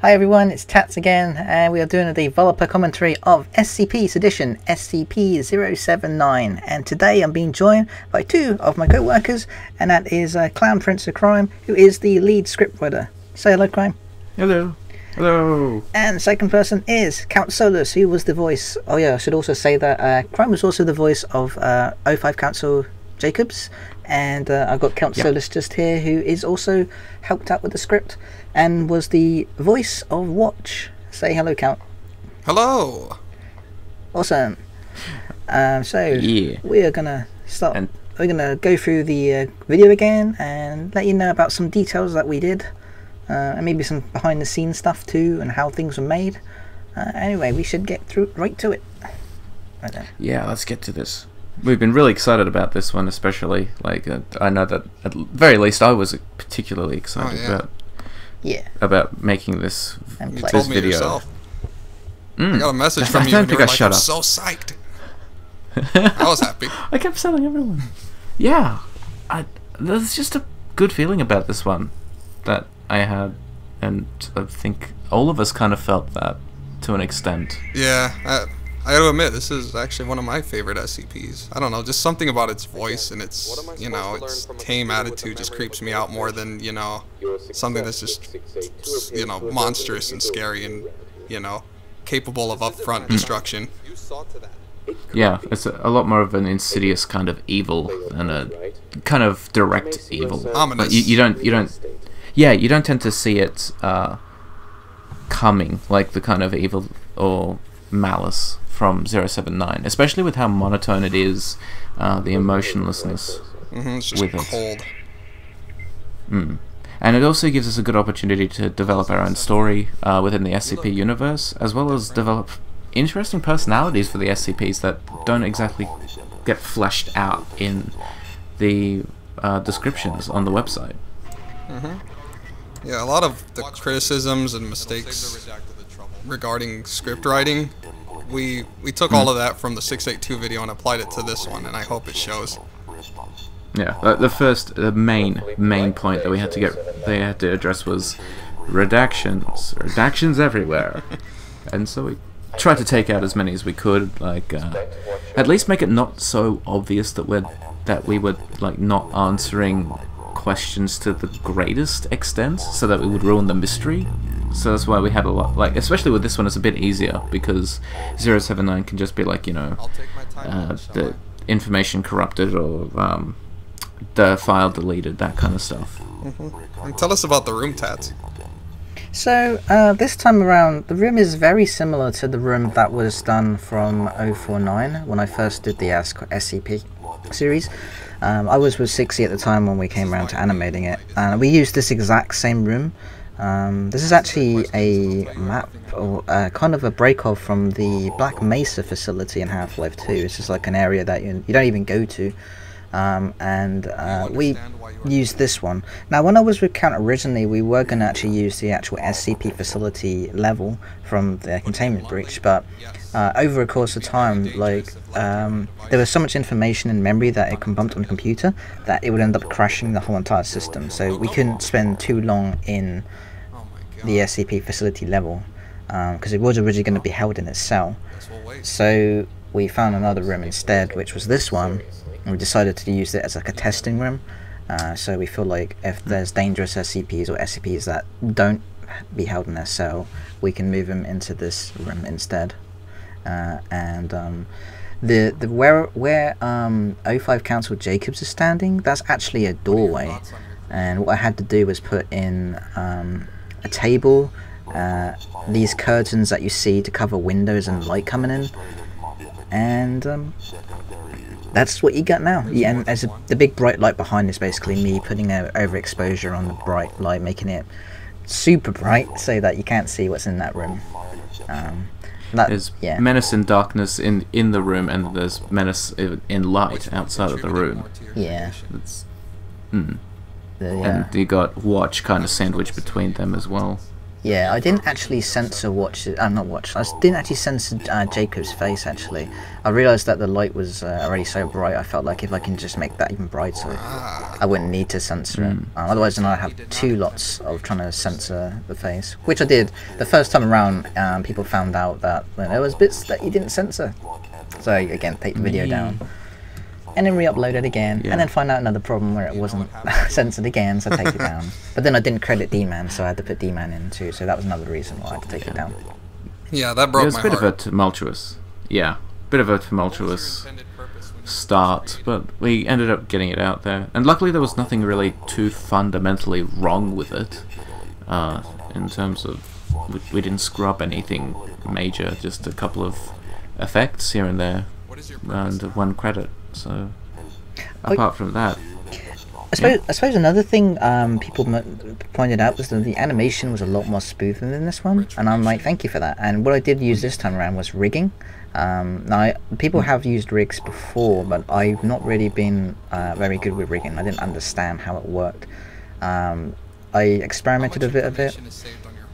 Hi everyone, it's Tats again, and we are doing a developer commentary of SCP Sedition, SCP-079, and today I'm being joined by two of my co-workers, and that is Clown Prince of Crime, who is the lead scriptwriter. Say hello, Crime. Hello. Hello. And the second person is Count Solus, who was the voice. Oh yeah, I should also say that Crime was also the voice of O5 Council Jacobs, and I've got Count Solus just here, who is also helped out with the script and was the voice of Watch. Say hello, Count. Hello. Awesome. We are gonna start. We're gonna go through the video again and let you know about some details that we did, and maybe some behind-the-scenes stuff too, and how things were made. Anyway, we should get right to it. Right then. Yeah, let's get to this. We've been really excited about this one, especially. Like, I know that at the very least I was particularly excited about making this You this told me video. yourself. I got a message from you and you were like, I'm so psyched. I was happy. I kept telling everyone. Yeah, there's just a good feeling about this one that I had, and I think all of us kind of felt that to an extent. Yeah, I gotta admit, this is actually one of my favorite SCPs. I don't know, just something about its voice and its, you know, its tame attitude just creeps me out more than, you know, something that's just, you know, monstrous and scary and, you know, capable of upfront destruction. Yeah, it's a lot more of an insidious kind of evil than a kind of direct evil. Ominous. Like you don't tend to see it coming, like the kind of evil or malice from 079, especially with how monotone it is, the emotionlessness It's just with cold. it. And it also gives us a good opportunity to develop our own story within the SCP universe, as well as develop interesting personalities for the SCPs that don't exactly get fleshed out in the descriptions on the website. Yeah, a lot of the criticisms and mistakes regarding script writing, we took all of that from the 682 video and applied it to this one, and I hope it shows. Yeah, the main point that they had to address was redactions everywhere, and so we tried to take out as many as we could, like at least make it not so obvious that we were like not answering questions to the greatest extent, so that we would ruin the mystery. So that's why we had a lot, like, especially with this one, it's a bit easier because 079 can just be like, you know, the information corrupted or the file deleted, that kind of stuff. And tell us about the room, Tats. So this time around, the room is very similar to the room that was done from 049 when I first did the SCP series. I was with 60 at the time when we came around to animating it, and we used this exact same room. This is actually a map, or kind of a break-off from the Black Mesa facility in Half-Life 2. It's just like an area that you don't even go to, and we used this one. Now, when I was with Count originally, we were going to actually use the actual SCP facility level from the containment breach, but over a course of time, like, there was so much information in memory that it bumped on the computer that it would end up crashing the whole entire system, so we couldn't spend too long in the SCP facility level, because it was originally going to be held in its cell. So we found another room instead, which was this one, and we decided to use it as like a testing room. So we feel like if there's dangerous SCPs or SCPs that don't be held in their cell, we can move them into this room instead. And where O5 Council Jacobs is standing, that's actually a doorway. And what I had to do was put in a table, these curtains that you see to cover windows and light coming in, and that's what you got now. Yeah, and there's the big bright light behind is basically me putting an overexposure on the bright light, making it super bright so that you can't see what's in that room. There's menace and darkness in the room, and there's menace in light outside of the room. Yeah. And you got Watch kind of sandwiched between them as well. Yeah, I didn't actually censor I didn't actually censor Jacob's face, actually. I realised that the light was already so bright, I felt like if I can just make that even brighter, I wouldn't need to censor it. Otherwise then I'd have two lots of trying to censor the face, which I did. The first time around, people found out that there was bits that you didn't censor. So again, take the video down. And then re-upload it again, and then find out another problem where it wasn't censored again, so take it down. But then I didn't credit D-Man, so I had to put D-Man in too, so that was another reason why I had to take it down. Yeah, that broke my heart. It was a bit of a tumultuous, start, but we ended up getting it out there. And luckily there was nothing really too fundamentally wrong with it, in terms of, we didn't scrub anything major, just a couple of effects here and there, and one credit. So, apart from that, I suppose another thing people pointed out was that the animation was a lot more smooth than this one, and I'm like, thank you for that. And what I did use this time around was rigging. Now, people have used rigs before, but I've not really been very good with rigging. I didn't understand how it worked. I experimented a bit of it.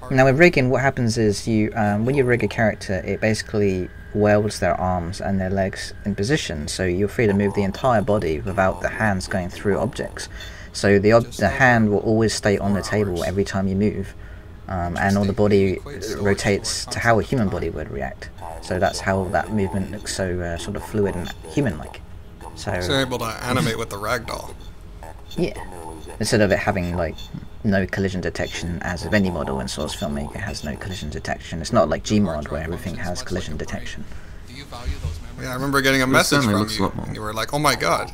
Now, with rigging, what happens is when you rig a character, it basically welds their arms and their legs in position, so you're free to move the entire body without the hands going through objects. So the hand will always stay on the table every time you move, and all the body rotates to how a human body would react. So that's how that movement looks so sort of fluid and human-like. So you're able to animate with the ragdoll. Yeah, instead of it having like no collision detection, as with any model in Source Filmmaker has no collision detection. It's not like Gmod where everything has collision detection. Yeah, I remember getting a message from you, and you were like, oh my god.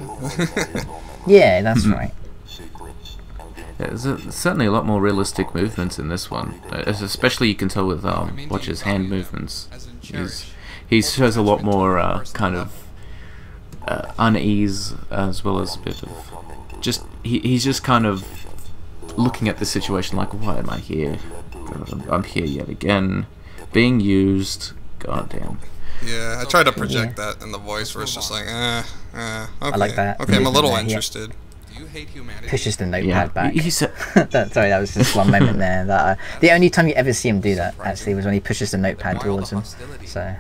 Yeah, that's right. Yeah, there's certainly a lot more realistic movements in this one, especially you can tell with Watcher's hand movements. He shows a lot more kind of unease, as well as a bit of he's just kind of looking at the situation like, why am I here? God, I'm here yet again, being used. Goddamn. Yeah, I tried to project that in the voice where it's just like, okay. I like that. Okay, I'm a little interested. Do you hate humanity? Pushes the notepad back. He said, sorry, that was just one moment there. That the only time you ever see him do that, actually, was when he pushes the notepad towards him. So.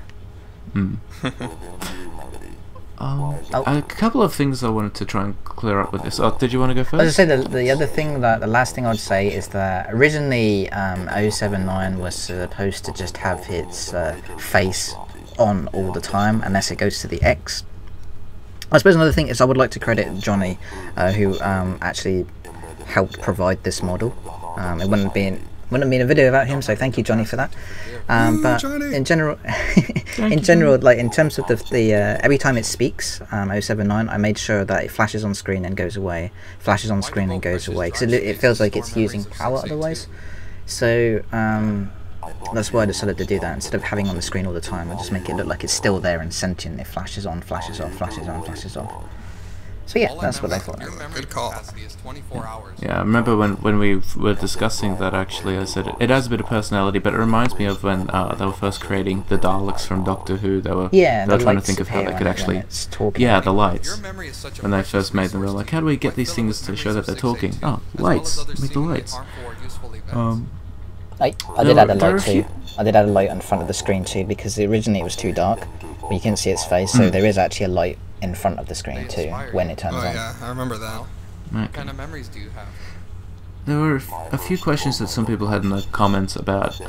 A couple of things I wanted to try and clear up with this. Oh, did you want to go first? I was going to say the other thing, the last thing I'd say is that originally 079 was supposed to just have its face on all the time unless it goes to the X. I suppose another thing is I would like to credit Johnny, who actually helped provide this model. It wouldn't be a video without him, so thank you, Johnny, for that. But Johnny. in general, like in terms of the every time it speaks, 079, I made sure that it flashes on screen and goes away, flashes on screen and goes away, because it feels like it's using power otherwise. So that's why I decided to do that. Instead of having on the screen all the time, I just make it look like it's still there and sentient. It flashes on, flashes off, flashes on, flashes off. So yeah, that's what I thought. Good call. Yeah, I remember when we were discussing that, actually, I said it has a bit of personality, but it reminds me of when they were first creating the Daleks from Doctor Who. They were trying to think of how they could actually... Yeah, the lights. When they first made them, they were like, how do we get these things to show that they're talking? Oh, lights. Make the lights. I did add a light too. I did add a light on front of the screen too, because originally it was too dark, but you couldn't see its face, so there is actually a light in front of the screen too when it turns on. Oh yeah, I remember that. Okay. What kind of memories do you have? There were a few questions that some people had in the comments about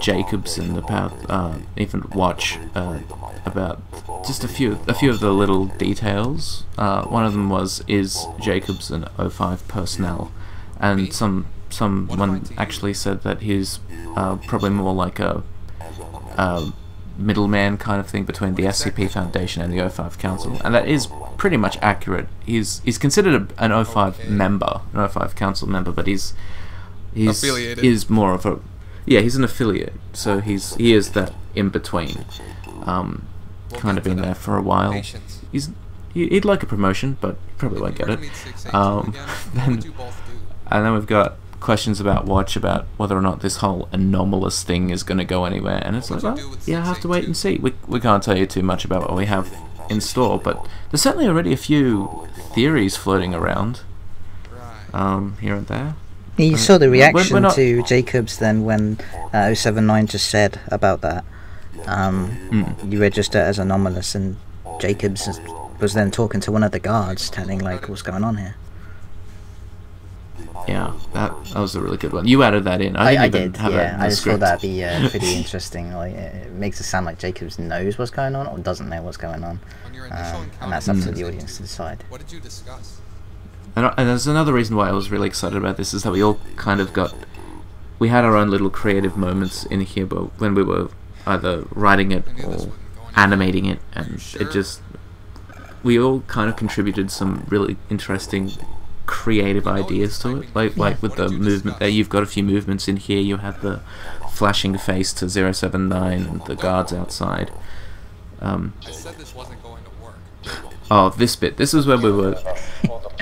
Jacobs and about even Watch, about just a few of the little details. One of them was, is Jacobs an O5 personnel? And someone actually said that he's probably more like a middleman kind of thing between the SCP Foundation and the O5 Council, and that is pretty much accurate. He's considered an O5 member, an O5 Council member, but he's affiliated. Is more of a he's an affiliate, so he is that in between, kind of been there for a while. He'd like a promotion, but probably won't get it. And then we've got questions about Watch, about whether or not this whole anomalous thing is going to go anywhere, and it's like, well, yeah, I have to wait and see. We can't tell you too much about what we have in store, but there's certainly already a few theories floating around here and there. You saw the we're reaction not- to Jacobs then when 079 just said about that. You register as anomalous, and Jacobs was then talking to one of the guards, telling like what's going on here. Yeah, that was a really good one. You added that in. I didn't even did, have that in the I just script. thought that'd be pretty interesting. Like it makes it sound like Jacobs knows what's going on or doesn't know what's going on, On your initial and encounter that's up with to the Sedition, audience to decide. What did you discuss? And there's another reason why I was really excited about this is that we all kind of we had our own little creative moments in here, but when we were either writing it or animating it, and we all kind of contributed some really interesting creative ideas to it, like with the movement there. You've got a few movements in here. You had the flashing face to 079 and the guards outside. I said this wasn't going to work. Oh, this bit. This is where we were.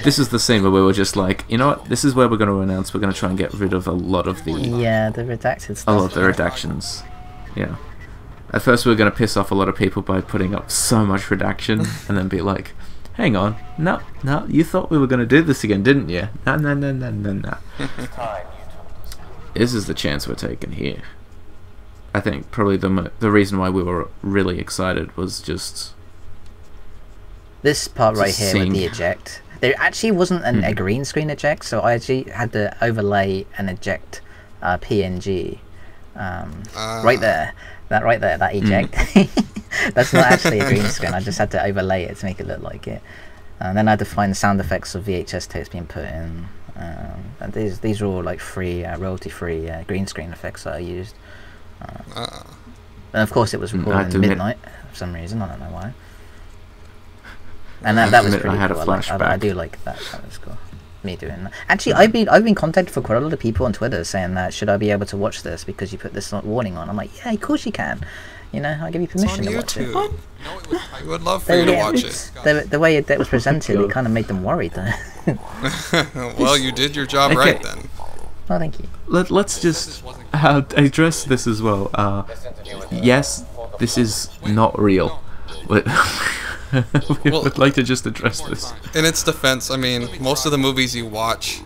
This is the scene where we were just like, you know what? This is where we're going to announce we're going to try and get rid of a lot of the redacted stuff. a lot of the redactions. Yeah. At first we were going to piss off a lot of people by putting up so much redaction, and then be like, hang on, no, you thought we were going to do this again, didn't you? No. This is the chance we're taking here. I think probably the reason why we were really excited was just this part right here with seeing- the eject. There actually wasn't a green screen eject, so I actually had to overlay an eject PNG right there. That right there, that eject. That's not actually a green screen. I just had to overlay it to make it look like it. And then I had to find the sound effects of VHS tapes being put in. And these are all like free, royalty-free green screen effects that I used. And of course, it was recorded at midnight for some reason. I don't know why. And that was pretty I had a cool. I flashback. do like that. That was cool. Me doing that. Actually, I've been contacted for quite a lot of people on Twitter saying that should I be able to watch this because you put this warning on. I'm like, yeah, of course you can. You know, I'll give you permission to watch it. YouTube. I would love for you to watch it. The way it was presented, it kind of made them worried though. Well, you did your job Okay. right then. Oh, thank you. Let's just address this as well. Yes, this is not real. We would like to just address this. In its defense, I mean, most of the movies you watch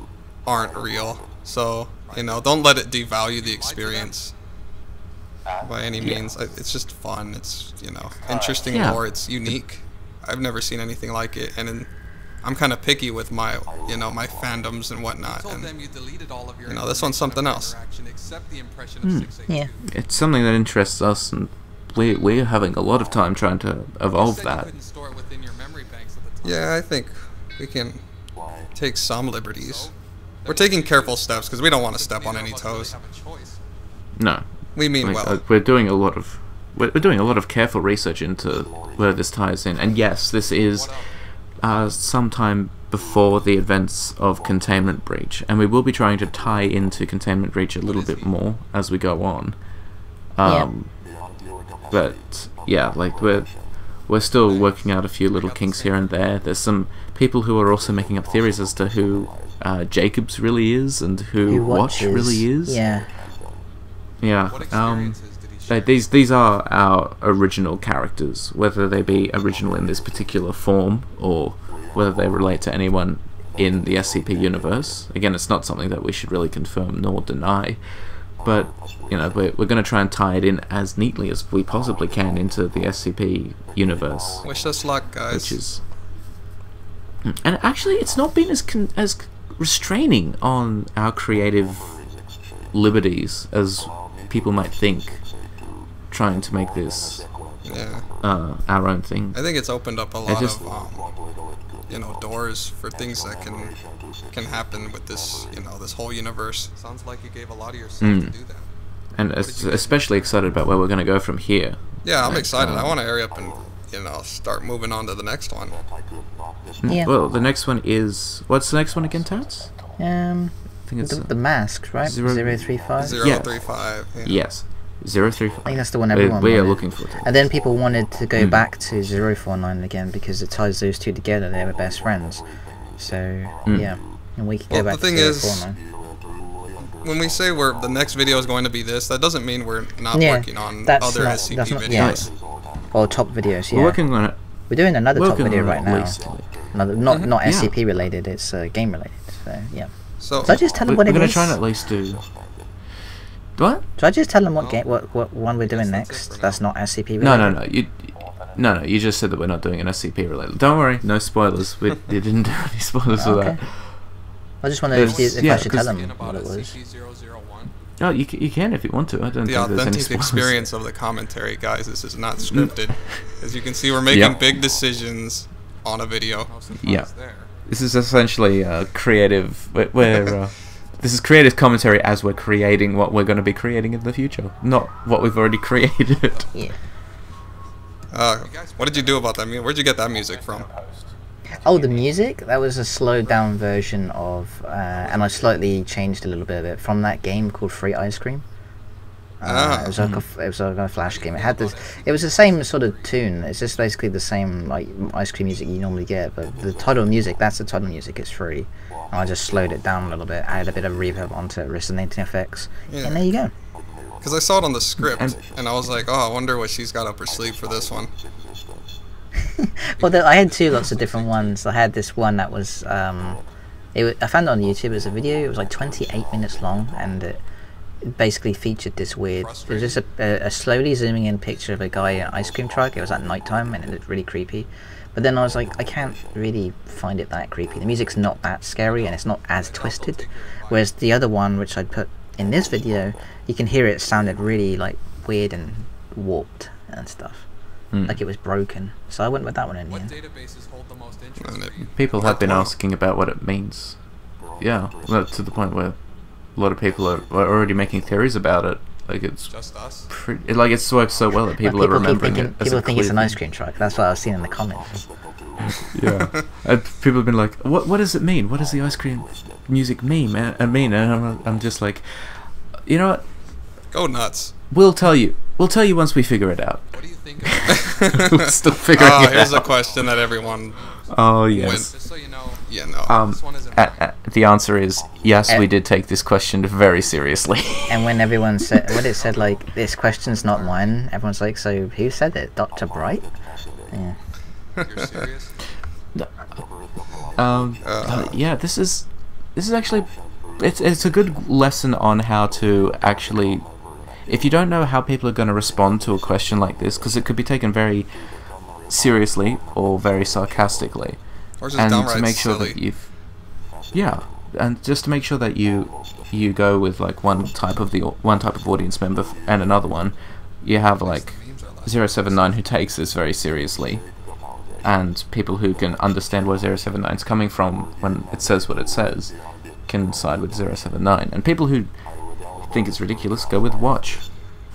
aren't real, so don't let it devalue the experience by any means. It's just fun. It's interesting lore. It's unique. I've never seen anything like it, and I'm kind of picky with my my fandoms and whatnot. And this one's something else. Yeah. It's something that interests us, and we're having a lot of time trying to evolve that. Yeah, I think we can take some liberties. We're taking careful steps because we don't want to step on any toes. No, We mean well. we're doing a lot of careful research into where this ties in, and yes, this is sometime before the events of Containment Breach, and we will be trying to tie into Containment Breach a little bit more as we go on. But yeah, like we're still working out a few little kinks here and there. There's some people who are also making up theories as to who Jacobs really is and who Watch really is. Yeah. Yeah. These are our original characters, whether they be original in this particular form or whether they relate to anyone in the SCP universe. Again, it's not something that we should really confirm nor deny, but we're going to try and tie it in as neatly as we possibly can into the SCP universe. Wish us luck, guys. Which is, and actually, it's not been as restraining on our creative liberties as people might think. Trying to make this our own thing. I think it's opened up a lot of doors for things that can happen with this this whole universe. Sounds like you gave a lot of yourself to do that. And especially excited about where we're going to go from here. Yeah, I'm excited. I want to hurry up and start moving on to the next one. Yeah. Well, the next one is what's the next one again, Tats? I think it's the mask, right? 035. 035. Yeah. Yes. 035. I think that's the one everyone we are wanted. looking for. And then people wanted to go back to 049 again because it ties those two together. They were best friends. So yeah, and we could go back the thing to is, 049. when we say the next video is going to be this, that doesn't mean we're not working on that's other not- SCP that's not- videos. Or top videos. Yeah. We're working on it. We're doing another top Working video on it right at now. least. Not SCP related. It's game related. So yeah. So Should I just tell them what we're it gonna is? try and at least do. What? Should I just tell them what game, what one we're doing next? That's not SCP related. No. You just said that we're not doing an SCP related. Don't worry, no spoilers. We didn't do any spoilers for Okay. that. I just wonder if Yeah, I should tell 'cause- them what it was. SCP-001. Oh, you can if you want to. I don't the think there's any authentic spoilers. experience of the commentary, guys. This is not scripted. As you can see, we're making Yep. big decisions on a video. No surprise Yeah. there. This is essentially creative. This is creative commentary as we're creating what we're going to be creating in the future, not what we've already created. Yeah. What did you do about that? Where'd you get that music from? Oh, the music? That was a slowed down version of, and I slightly changed a little bit of it from that game called Free Ice Cream. It was like a flash game. It had this. It was the same sort of tune. It's just basically the same like ice cream music you normally get, but the title music. That's the title music. It's free. And I just slowed it down a little bit. Added a bit of reverb onto it, resonating effects, Yeah. and there you go. Because I saw it on the script, and I was like, oh, I wonder what she's got up her sleeve for this one. Well, I had lots of different ones. I had this one that was, I found it on YouTube as a video. It was like 28 minutes long, and it basically featured this weird. It was just a slowly zooming in picture of a guy in an ice cream truck. It was at nighttime, and it looked really creepy. But then I was like, I can't really find it that creepy. The music's not that scary, and it's not as twisted. Whereas the other one, which I put in this video, you can hear it sounded really like weird and warped and stuff. Like it was broken. So I went with that one in the What end. databases hold the most interest? And it- People have been asking about what it means. Yeah, well, to the point where a lot of people are already making theories about it. Like it's Just us? it's worked so well that people are remembering it. As People a think it's an clear ice cream truck. That's what I was seeing in the comments. thing. Yeah, and people have been like, "What does it mean? What does the ice cream music mean?" And I'm just like, you know what? Go nuts. We'll tell you. We'll tell you once we figure it out. What do you think of We're still figuring it Here's a out. question that everyone. Oh yes. Just so you know, Yeah, no. this one isn't The answer is yes. We did take this question very seriously. And when everyone said, when it said like, this question's not mine, everyone's like, so who said it? Dr. Bright? Yeah. You're serious? Yeah, this is actually it's a good lesson on how to actually, if you don't know how people are going to respond to a question like this, because it could be taken very seriously or very sarcastically, Or just and downright to make sure silly. that and just to make sure that you go with like one type of audience member and another one, you have like 079 who takes this very seriously, and people who can understand where 079 is coming from when it says what it says can side with 079, and people who think it's ridiculous go with watch.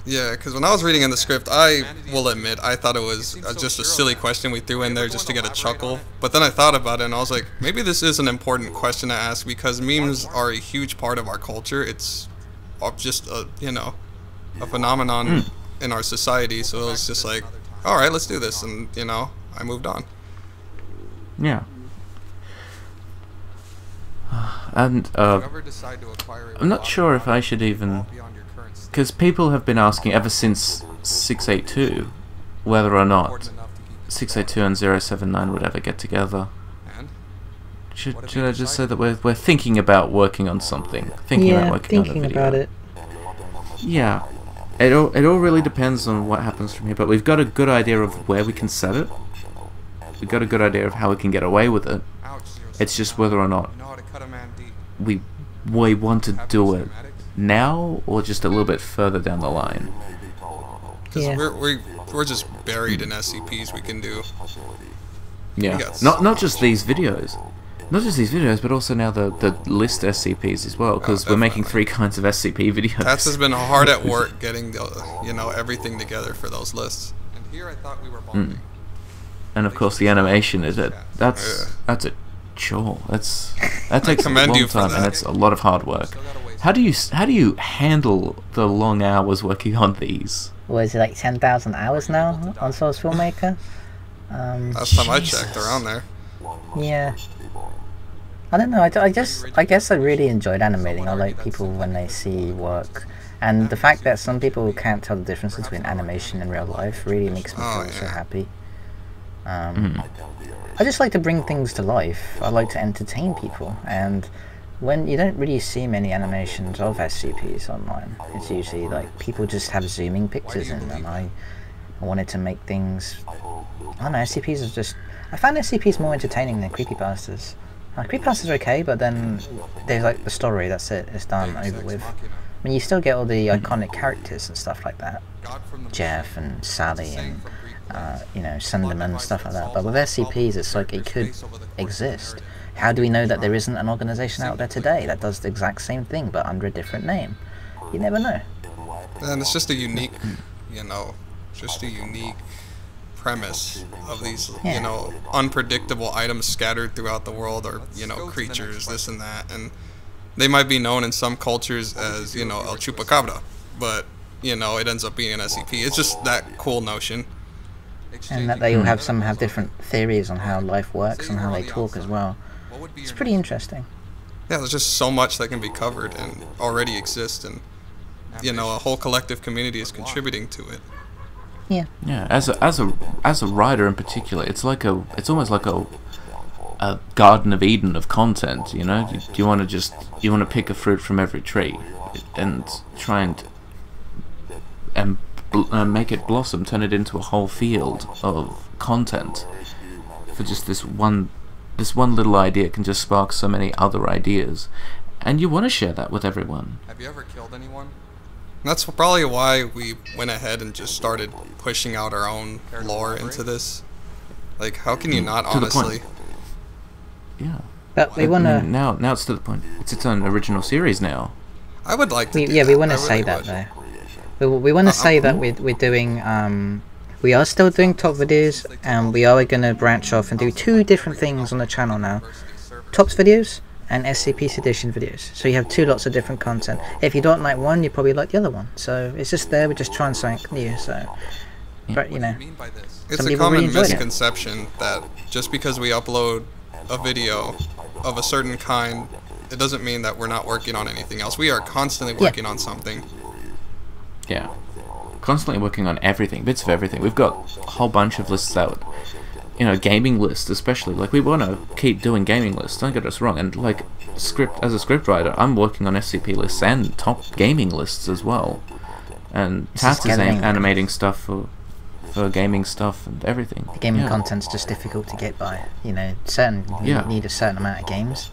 Yeah, because when I was reading in the script, I will admit, I thought it was just a silly question we threw in there just to get a chuckle. But then I thought about it, and I was like, maybe this is an important question to ask, because memes are a huge part of our culture. It's just a phenomenon in our society. So it was just like, all right, let's do this, and I moved on. Yeah. And Whoever decide to acquire a I'm not lot sure of if I should even, beyond your current state, because people have been asking ever since 682 whether or not important enough to keep it 682 and 079 would ever get together. and Should What if I you just decide say that we're thinking about working on something? Thinking about working on a thinking video. about it. Yeah. It all really depends on what happens from here, but we've got a good idea of where we can set it. We've got a good idea of how we can get away with it. ouch, It's just whether or not you know how to cut a man deep. we want to Have do these it schematics? now or just a little bit further down the line. Because Yeah. we're just buried in SCPs we can do. Yeah. got Not just these videos. Not just these videos, but also now the list SCPs as well, because we're making 3 kinds of SCP videos. Tats has been hard at work getting everything together for those lists. And here I thought we were bonding. And of course the animation is that's a chore. That takes a commend long you for time, and that. it's a lot of hard work. Still gotta waste How do you handle the long hours working on these? What is it, like 10,000 hours now on Source Filmmaker? Last time I checked, around there. Yeah. I don't know, I guess I really enjoyed animating. I like people when they see work. And the fact that some people can't tell the difference between animation and real life really makes me Oh, feel so yeah. happy. I just like to bring things to life. I like to entertain people. And when you don't really see many animations of SCPs online. It's usually like people just have zooming pictures in them. I wanted to make things. I don't know. SCPs are just. I found SCPs more entertaining than creepypastas. Creepypastas are okay, but then there's like the story. That's it. It's done, over with. I mean, you still get all the iconic characters and stuff like that. Jeff and Sally and you know, Sunderman and stuff like that. But with SCPs, it's like it could exist. How do we know that there isn't an organization out there today that does the exact same thing but under a different name? You never know. And it's just a unique, you know, just a unique premise of these, you know, unpredictable items scattered throughout the world, or, you know, creatures, this and that. And they might be known in some cultures as, you know, El Chupacabra, but, you know, it ends up being an SCP. It's just that cool notion. And that they all have different theories on how life works and how they talk as well. It's pretty interesting. Yeah, there's just so much that can be covered and already exists, and, you know, a whole collective community is contributing to it. Yeah. Yeah, as a writer in particular, it's almost like a Garden of Eden of content. You know, you want to pick a fruit from every tree, and try and make it blossom, turn it into a whole field of content. For just this one little idea can just spark so many other ideas, and you want to share that with everyone. Have you ever killed anyone? That's probably why we went ahead and just started pushing out our own lore into this. Like, how can you not, honestly? Yeah. But we want to... Now it's to the point. It's its own original series now. I would like to do Yeah, that. we want to I say really that, would. though. We want to say that we're doing... we are still doing top videos, and we are going to branch off and do 2 different things on the channel now. Tops videos and SCP Sedition videos. So you have 2 lots of different content. If you don't like one, you probably like the other one. So it's just there, we're just trying something new, so... But, you know... It's a common misconception that just because we upload a video of a certain kind, it doesn't mean that we're not working on anything else. We are constantly working on something. Yeah. Constantly working on everything, bits of everything. We've got a whole bunch of lists out. You know, gaming lists especially. Like, we want to keep doing gaming lists, don't get us wrong. And, like, as a scriptwriter, I'm working on SCP lists and top gaming lists as well. And Tat is animating stuff for gaming stuff and everything. The gaming content's just difficult to get by. You know, you need a certain amount of games.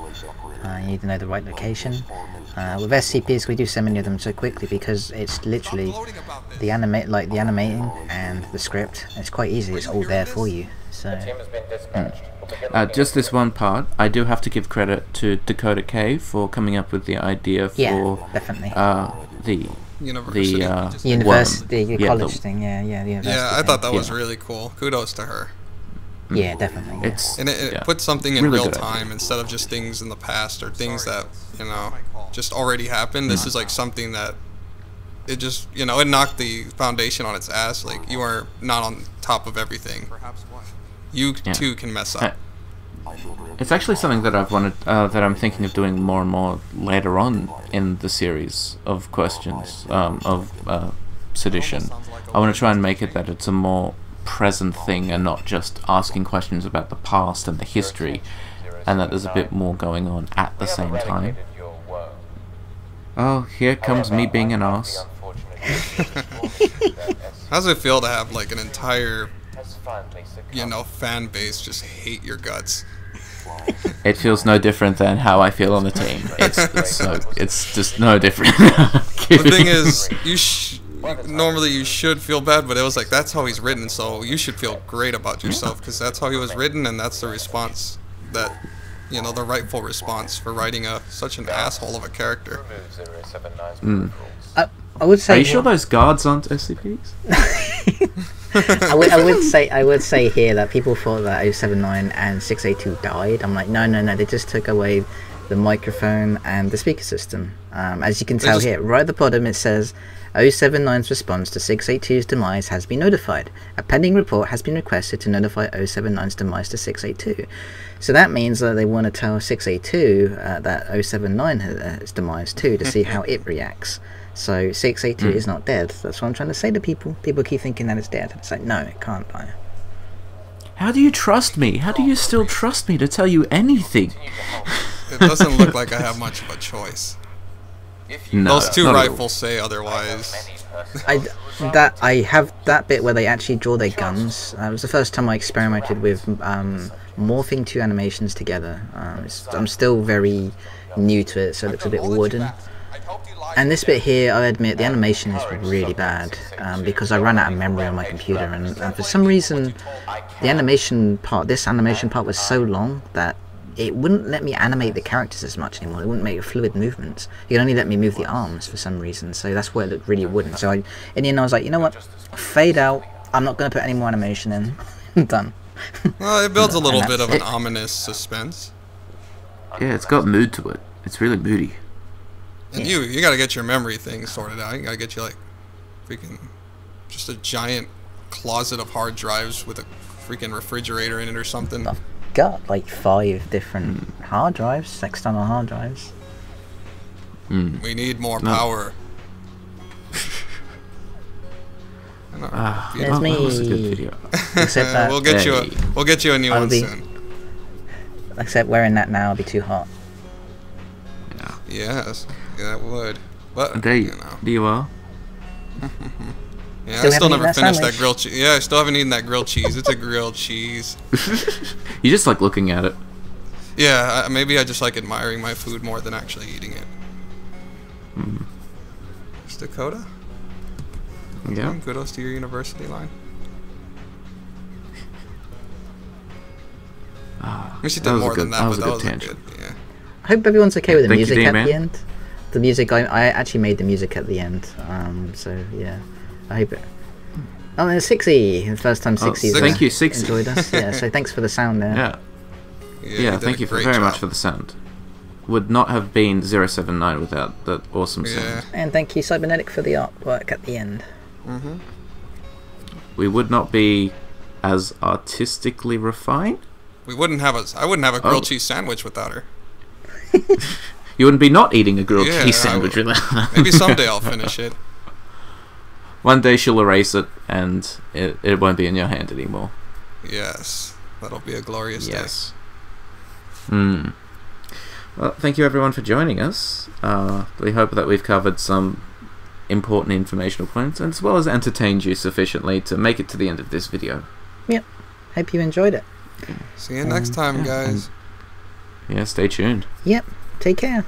You need to know the right location. With SCPs, we do so many of them so quickly because it's literally the animating and the script. It's quite easy. It's all there for you. So. Just this one part, I do have to give credit to Dakota K for coming up with the idea for definitely. The college thing. The university I thought that was really cool. Kudos to her. Yeah, definitely. It puts something in really real time instead of just things in the past or things that, you know, just already happened. This is like something that it just, you know, it knocked the foundation on its ass. Like, you are not on top of everything. You too can mess up. It's actually something that I've wanted, that I'm thinking of doing more and more later on in the series of questions of Sedition. I want to try and make it that it's a more present thing and not just asking questions about the past and the history, and that there's a bit more going on at the same time. Oh, here comes me being an arse. How does it feel to have like an entire, you know, fan base just hate your guts? It feels no different than how I feel on the team. It's just no different. The thing is, normally you should feel bad, but it was like, that's how he's written, so you should feel great about yourself because that's how he was written, and that's the response that, you know, the rightful response for writing such an asshole of a character. I would say. Are you sure those guards aren't SCPs? I would say here that people thought that 079 and 682 died. I'm like, no, they just took away the microphone and the speaker system. As you can tell here, right at the bottom it says 079's response to 682's demise has been notified. A pending report has been requested to notify 079's demise to 682. So that means that they want to tell 682 that 079 has demise too, to see how it reacts. So 682 is not dead. That's what I'm trying to say to people. People keep thinking that it's dead. It's like, no, it can't die. How do you trust me? How do you still trust me to tell you anything? It doesn't look like I have much of a choice. No, Those two not at all. rifles say otherwise. I have that bit where they actually draw their guns. It was the first time I experimented with morphing two animations together. I'm still very new to it, so it looks a bit wooden. And this bit here, I admit, the animation is really bad because I ran out of memory on my computer, and for some reason, this animation part was so long that it wouldn't let me animate the characters as much anymore. It wouldn't make fluid movements. It could only let me move the arms for some reason, so that's why it looked really wooden. So in the end I was like, you know what, fade out, I'm not going to put any more animation in. I'm done. Well, it builds a little bit of an ominous suspense. Yeah, it's got mood to it. It's really moody. And you gotta get your memory thing sorted out. You gotta get you like freaking just a giant closet of hard drives with a freaking refrigerator in it or something. I've got like 5 different hard drives, external hard drives. We need more power. I know. There's Well, me. that was a good video. Except that, we'll get you a new one soon. except wearing that now would be too hot. Yes, yeah, that would. But There you know. you are. Yeah, Still I still haven't never eaten that finished that sandwich. grilled cheese. Yeah, I still haven't eaten that grilled cheese. It's a grilled cheese. You just like looking at it. Yeah, maybe I just like admiring my food more than actually eating it. It's Dakota? Yeah. Kudos to your university line. I wish you did was a more than good- that, that but was a that good was tangent. good. Yeah. I hope everyone's okay with the Thank you, music at D-Man. the end. The music, I actually made the music at the end. So yeah, I hope it. Oh, and 6E, the first time 6E thank you, 6E. enjoyed us. Yeah, so thanks for the sound there. Yeah. you Yeah, did thank a you great very much job. for the sound. Would not have been 079 without that awesome Yeah. sound. And thank you, Cybernetic, for the artwork at the end. We would not be as artistically refined. I wouldn't have a grilled cheese sandwich without her. You wouldn't be not eating a grilled Yeah, cheese I sandwich would. without that. Maybe someday I'll finish it. One day she'll erase it and it won't be in your hand anymore. Yes, that'll be a glorious Yes. Well, thank you everyone for joining us. We hope that we've covered some important informational points as well as entertained you sufficiently to make it to the end of this video. Yep. Hope you enjoyed it. day. See you next time, yeah, guys. Yeah, stay tuned. Yep. Take care.